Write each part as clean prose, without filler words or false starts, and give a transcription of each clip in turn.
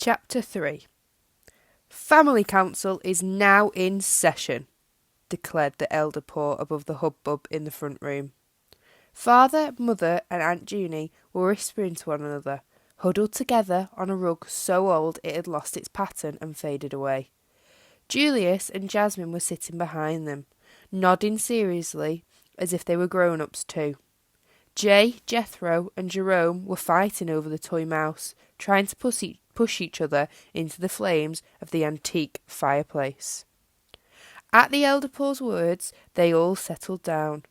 Chapter 3. Family Council is now in session, declared the elder Paw above the hubbub in the front room. Father, Mother, and Aunt Junie were whispering to one another, huddled together on a rug so old it had lost its pattern and faded away. Julius and Jasmine were sitting behind them, nodding seriously as if they were grown-ups too. Jay, Jethro, and Jerome were fighting over the toy mouse, trying to push each other into the flames of the antique fireplace. At the elder Paw's words, they all settled down.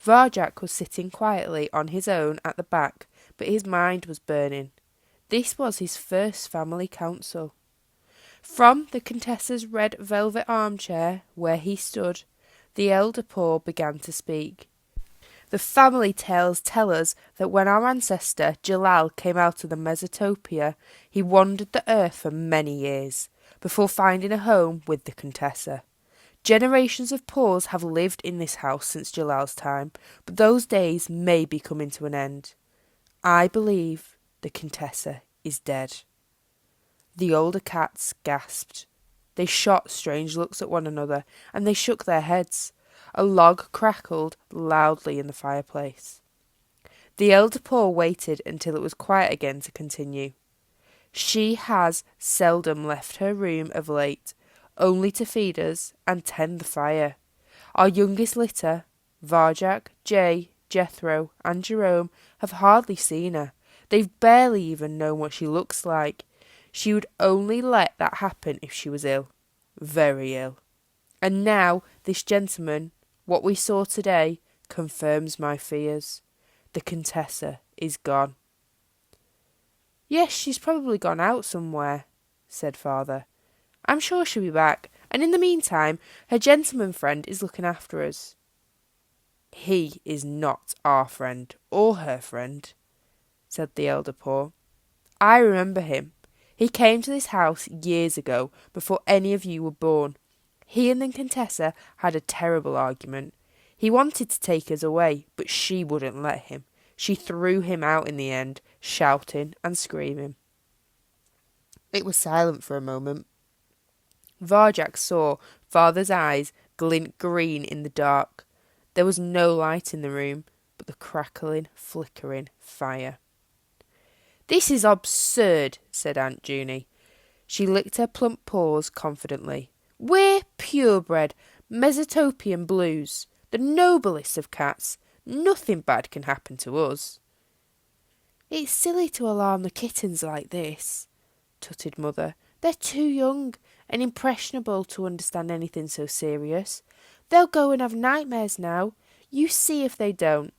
Varjak was sitting quietly on his own at the back, but his mind was burning. This was his first family council. From the Contessa's red velvet armchair, where he stood, the elder Paw began to speak. The family tales tell us that when our ancestor Jalal came out of the Mesopotania, he wandered the earth for many years, before finding a home with the Contessa. Generations of Paws have lived in this house since Jalal's time, but those days may be coming to an end. I believe the Contessa is dead. The older cats gasped. They shot strange looks at one another, and they shook their heads. A log crackled loudly in the fireplace. The elder Paw waited until it was quiet again to continue. She has seldom left her room of late, only to feed us and tend the fire. Our youngest litter, Varjak, Jay, Jethro, and Jerome, have hardly seen her. They've barely even known what she looks like. She would only let that happen if she was ill. Very ill. And now this gentleman, what we saw today, confirms my fears. The Contessa is gone. Yes, she's probably gone out somewhere, said Father. I'm sure she'll be back, and in the meantime, her gentleman friend is looking after us. He is not our friend, or her friend, said the elder Paw. I remember him. He came to this house years ago, before any of you were born. He and the Contessa had a terrible argument. He wanted to take us away, but she wouldn't let him. She threw him out in the end, shouting and screaming. It was silent for a moment. Varjak saw Father's eyes glint green in the dark. There was no light in the room, but the crackling, flickering fire. This is absurd, said Aunt Junie. She licked her plump paws confidently. We're purebred Mesopotamian blues, the noblest of cats. Nothing bad can happen to us. It's silly to alarm the kittens like this, tutted Mother. They're too young and impressionable to understand anything so serious. They'll go and have nightmares now. You see if they don't.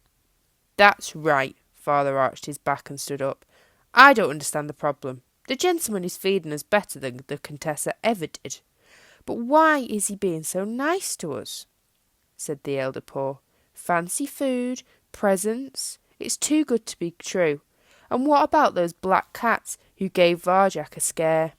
That's right, Father arched his back and stood up. I don't understand the problem. The gentleman is feeding us better than the Contessa ever did. But why is he being so nice to us? Said the elder Paw. Fancy food, presents. It's too good to be true. And what about those black cats who gave Varjak a scare?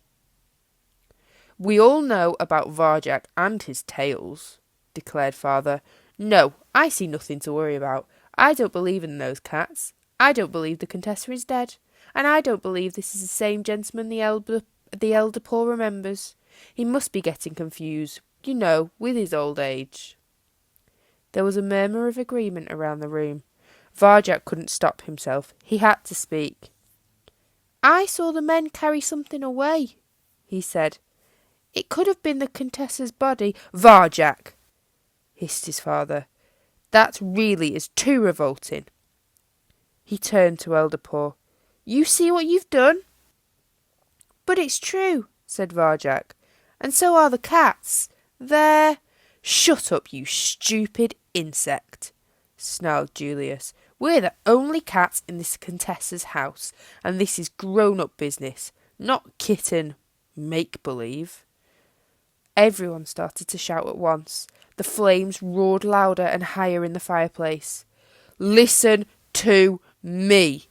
We all know about Varjak and his tails, declared Father. No, I see nothing to worry about. I don't believe in those cats. I don't believe the Contessa is dead. And I don't believe this is the same gentleman the elder Paw remembers. He must be getting confused, you know, with his old age. There was a murmur of agreement around the room. Varjak couldn't stop himself. He had to speak. I saw the men carry something away, he said. It could have been the Contessa's body. Varjak, hissed his father. That really is too revolting. He turned to Elder Paw. You see what you've done? But it's true, said Varjak. And so are the cats. They're... Shut up, you stupid insect, snarled Julius. We're the only cats in this Contessa's house, and this is grown-up business, not kitten make-believe. Everyone started to shout at once. The flames roared louder and higher in the fireplace. Listen to me,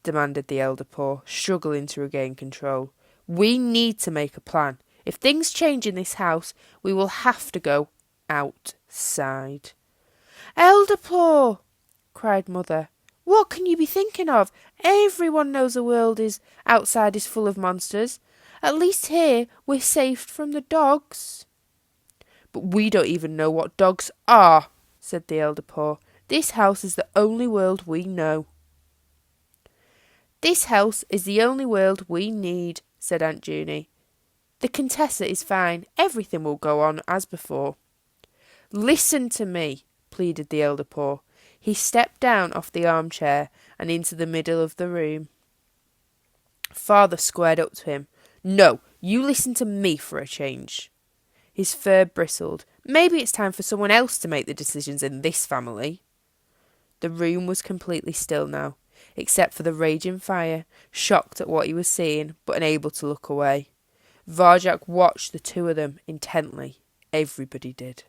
demanded the elder Paw, struggling to regain control. We need to make a plan. If things change in this house, we will have to go outside. Elder Paw, cried Mother. What can you be thinking of? Everyone knows the world is outside is full of monsters. At least here we're safe from the dogs." "But we don't even know what dogs are," said the elder Paw. "This house is the only world we know." "This house is the only world we need," said Aunt Junie. "The Contessa is fine. Everything will go on as before." "Listen to me," pleaded the elder Paw. He stepped down off the armchair and into the middle of the room. Father squared up to him. "No, you listen to me for a change." His fur bristled. "Maybe it's time for someone else to make the decisions in this family." The room was completely still now, except for the raging fire, shocked at what he was seeing, but unable to look away. Varjak watched the two of them intently. Everybody did.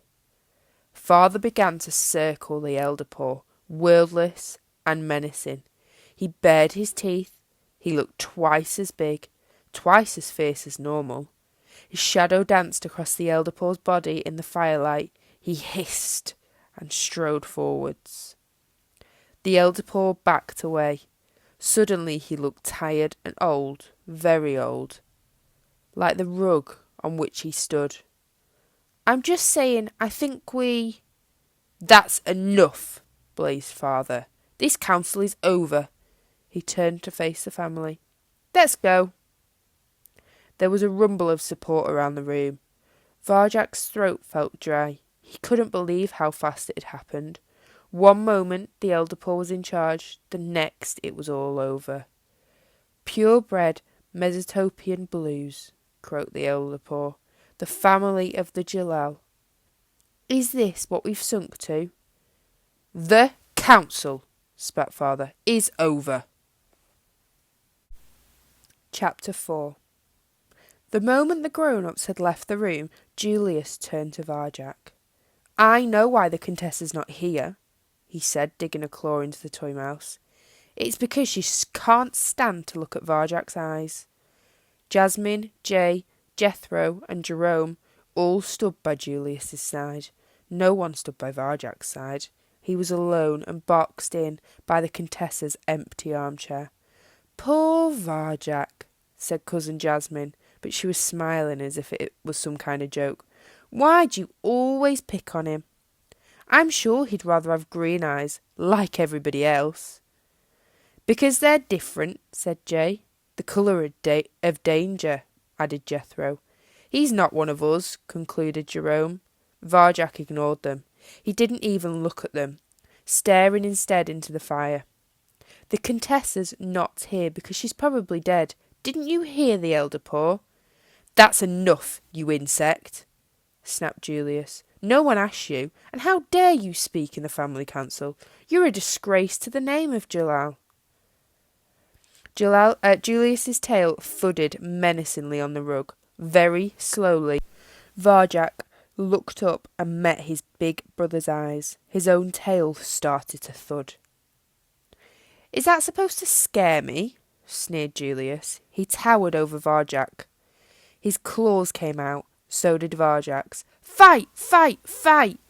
Father began to circle the elder Paw, wordless and menacing. He bared his teeth. He looked twice as big, twice as fierce as normal. His shadow danced across the elder Paw's body in the firelight. He hissed and strode forwards. The elder Paw backed away. Suddenly he looked tired and old, very old, like the rug on which he stood. "I'm just saying, I think we—" "That's enough," blazed Father. "This council is over." He turned to face the family. "Let's go." There was a rumble of support around the room. Varjak's throat felt dry. He couldn't believe how fast it had happened. One moment the elder Paw was in charge, the next it was all over. "Purebred Mesopotamian blues," croaked the elder Paw. "The family of the Jalal. Is this what we've sunk to?" "The council," spat Father, "is over." Chapter 4. The moment the grown-ups had left the room, Julius turned to Varjak. "I know why the Contessa's not here," he said, digging a claw into the toy mouse. "It's because she can't stand to look at Varjak's eyes." Jasmine, Jay, Jethro and Jerome all stood by Julius's side. No one stood by Varjak's side. He was alone and boxed in by the Contessa's empty armchair. "Poor Varjak," said Cousin Jasmine, but she was smiling as if it was some kind of joke. "Why'd you always pick on him? I'm sure he'd rather have green eyes, like everybody else." "Because they're different," said Jay. "The colour of danger," added Jethro. "He's not one of us," concluded Jerome. Varjak ignored them. He didn't even look at them, staring instead into the fire. "The Contessa's not here because she's probably dead. Didn't you hear the elder Paw?" "That's enough, you insect," snapped Julius. "No one asked you, and how dare you speak in the family council? You're a disgrace to the name of Jalal." Julius's tail thudded menacingly on the rug. Very slowly, Varjak looked up and met his big brother's eyes. His own tail started to thud. "Is that supposed to scare me?" sneered Julius. He towered over Varjak. His claws came out. So did Varjak's. "Fight! Fight! Fight!"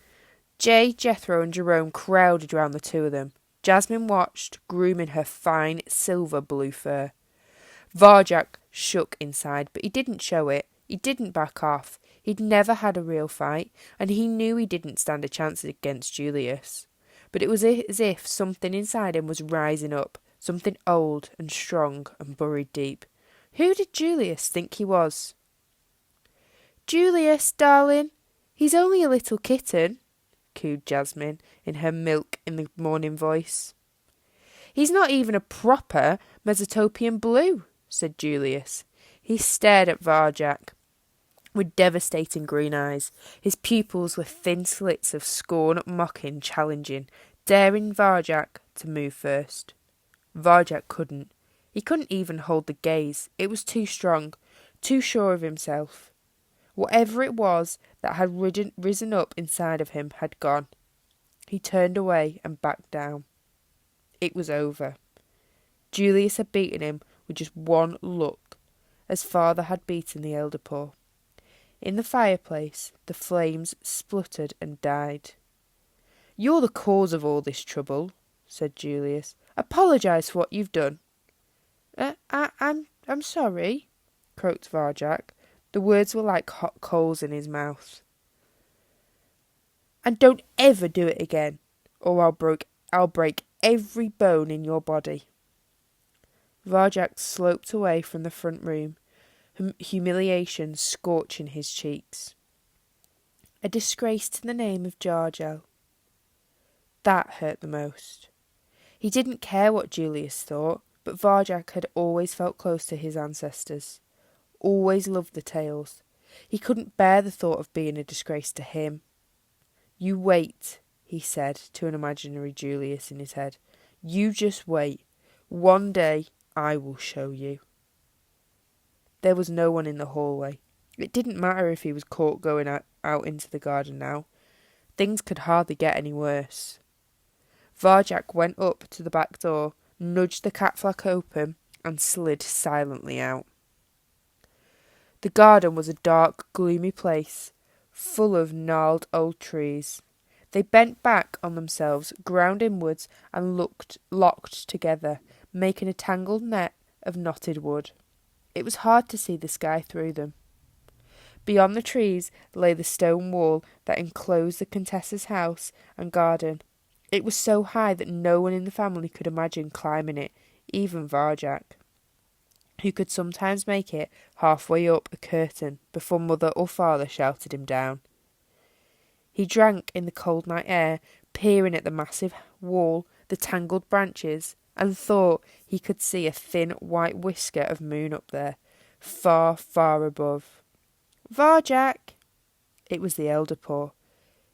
Jay, Jethro and Jerome crowded round the two of them. Jasmine watched, grooming her fine silver blue fur. Varjak shook inside, but he didn't show it. He didn't back off. He'd never had a real fight, and he knew he didn't stand a chance against Julius. But it was as if something inside him was rising up, something old and strong and buried deep. Who did Julius think he was? "Julius, darling, he's only a little kitten," cooed Jasmine in her milk in the morning voice. "He's not even a proper Mesopotamian blue," said Julius. He stared at Varjak with devastating green eyes. His pupils were thin slits of scorn, mocking, challenging, daring Varjak to move first. Varjak couldn't. He couldn't even hold the gaze. It was too strong, too sure of himself. Whatever it was that had risen up inside of him had gone. He turned away and backed down. It was over. Julius had beaten him with just one look, as Father had beaten the elder Paw. In the fireplace, the flames spluttered and died. "You're the cause of all this trouble," said Julius. Apologise for what you've done." I'm sorry," croaked Varjak. The words were like hot coals in his mouth. "And don't ever do it again, or I'll break every bone in your body." Varjak sloped away from the front room, humiliation scorching his cheeks. A disgrace to the name of Jarjel. That hurt the most. He didn't care what Julius thought, but Varjak had always felt close to his ancestors, always loved the tales. He couldn't bear the thought of being a disgrace to him. "You wait," he said to an imaginary Julius in his head. "You just wait. One day I will show you." There was no one in the hallway. It didn't matter if he was caught going out into the garden now. Things could hardly get any worse. Varjak went up to the back door, nudged the catflap open, and slid silently out. The garden was a dark, gloomy place, full of gnarled old trees. They bent back on themselves, ground inwards, and locked together, making a tangled net of knotted wood. It was hard to see the sky through them. Beyond the trees lay the stone wall that enclosed the Contessa's house and garden. It was so high that no one in the family could imagine climbing it, even Varjak, who could sometimes make it halfway up a curtain before mother or father shouted him down. He drank in the cold night air, peering at the massive wall, the tangled branches, and thought he could see a thin white whisker of moon up there, far, far above. "Varjak!" It was the elder paw.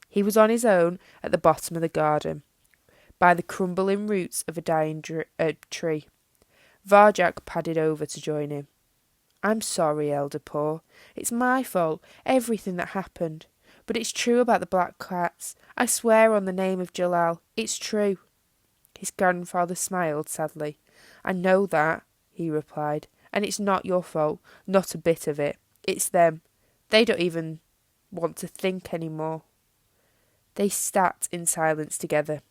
He was on his own at the bottom of the garden, by the crumbling roots of a dying tree. Varjak padded over to join him. "I'm sorry, elder paw. It's my fault, everything that happened. But it's true about the black cats. I swear on the name of Jalal, it's true." His grandfather smiled sadly. "I know that," he replied, "and it's not your fault, not a bit of it. It's them. They don't even want to think any more." They sat in silence together,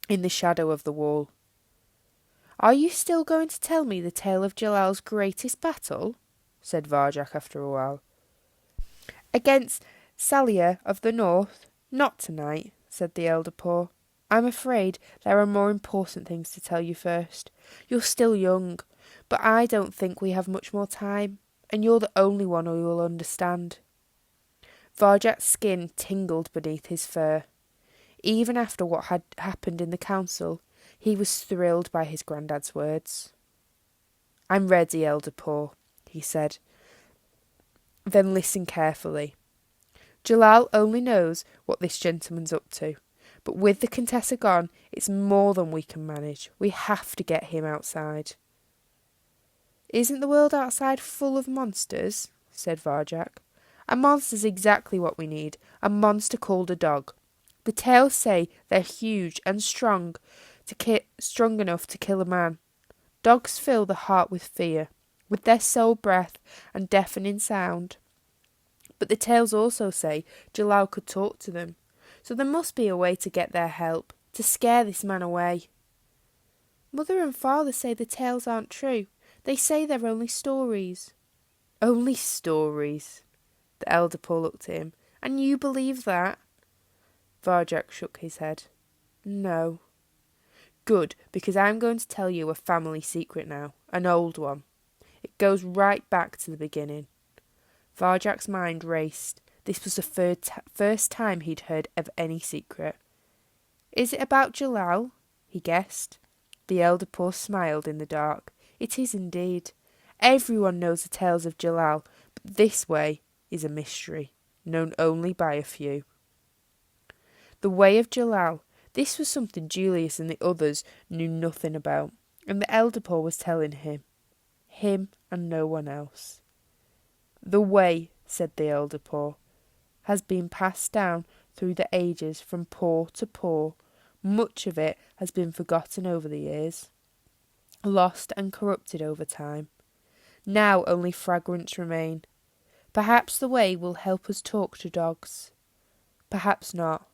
in the shadow of the wall. "Are you still going to tell me the tale of Jalal's greatest battle?" said Varjak after a while. "Against Salia of the North? Not tonight," said the elder paw. "I'm afraid there are more important things to tell you first. You're still young, but I don't think we have much more time, and you're the only one who will understand." Varjak's skin tingled beneath his fur. Even after what had happened in the council, he was thrilled by his granddad's words. "I'm ready, elder paw," he said. "Then listen carefully. Jalal only knows what this gentleman's up to, but with the Contessa gone, it's more than we can manage. We have to get him outside." "Isn't the world outside full of monsters?" said Varjak. "A monster's exactly what we need, a monster called a dog. The tales say they're huge and strong enough to kill a man. Dogs fill the heart with fear, with their sole breath and deafening sound. But the tales also say Jalal could talk to them, so there must be a way to get their help, to scare this man away." "Mother and father say the tales aren't true. They say they're only stories." "Only stories?" The elder paw looked at him. "And you believe that?" Varjak shook his head. "No." "Good, because I'm going to tell you a family secret now, an old one. It goes right back to the beginning." Varjak's mind raced. This was the first time he'd heard of any secret. "Is it about Jalal?" he guessed. The elder paw smiled in the dark. "It is indeed. Everyone knows the tales of Jalal, but this way is a mystery, known only by a few." The way of Jalal. This was something Julius and the others knew nothing about, and the elder paw was telling him and no one else. "The way," said the elder paw, "has been passed down through the ages from paw to paw. Much of it has been forgotten over the years, lost and corrupted over time. Now only fragments remain. Perhaps the way will help us talk to dogs. Perhaps not.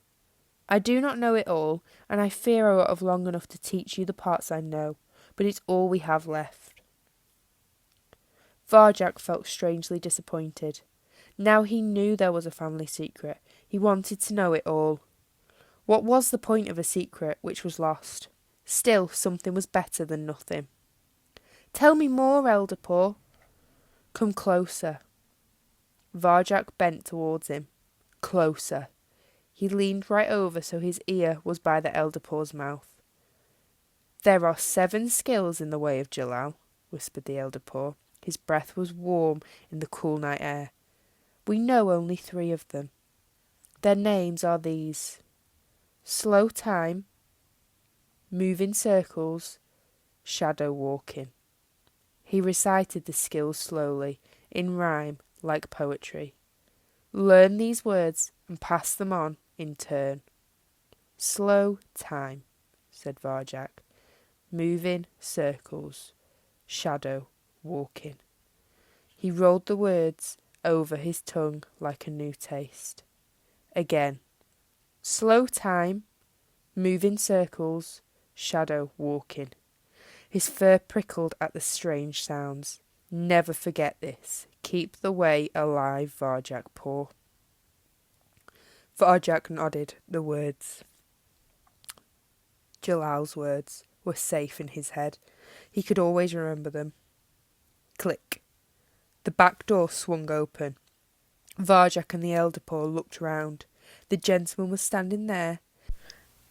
I do not know it all, and I fear I won't have long enough to teach you the parts I know, but it's all we have left. Varjak felt strangely disappointed. Now he knew there was a family secret. He wanted to know it all. What was the point of a secret which was lost? Still, something was better than nothing. Tell me more, Elder Paw. Come closer. Varjak bent towards him. Closer. He leaned right over so his ear was by the Elder Paw's mouth. There are 7 skills in the way of Jalal, whispered the Elder Paw. His breath was warm in the cool night air. We know only 3 of them. Their names are these: slow time, move in circles, shadow walking. He recited the skills slowly, in rhyme, like poetry. Learn these words and pass them on in turn. Slow time, said Varjak. Move in circles, shadow walking. He rolled the words over his tongue like a new taste. Again. Slow time, move in circles, shadow walking. His fur prickled at the strange sounds. Never forget this. Keep the way alive, Varjak Paw. Varjak nodded. The words, Jalal's words, were safe in his head. He could always remember them. Click. The back door swung open. Varjak and the Elder Paw looked round. The gentleman was standing there,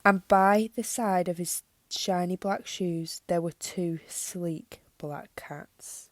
and by the side of his shiny black shoes there were 2 sleek black cats.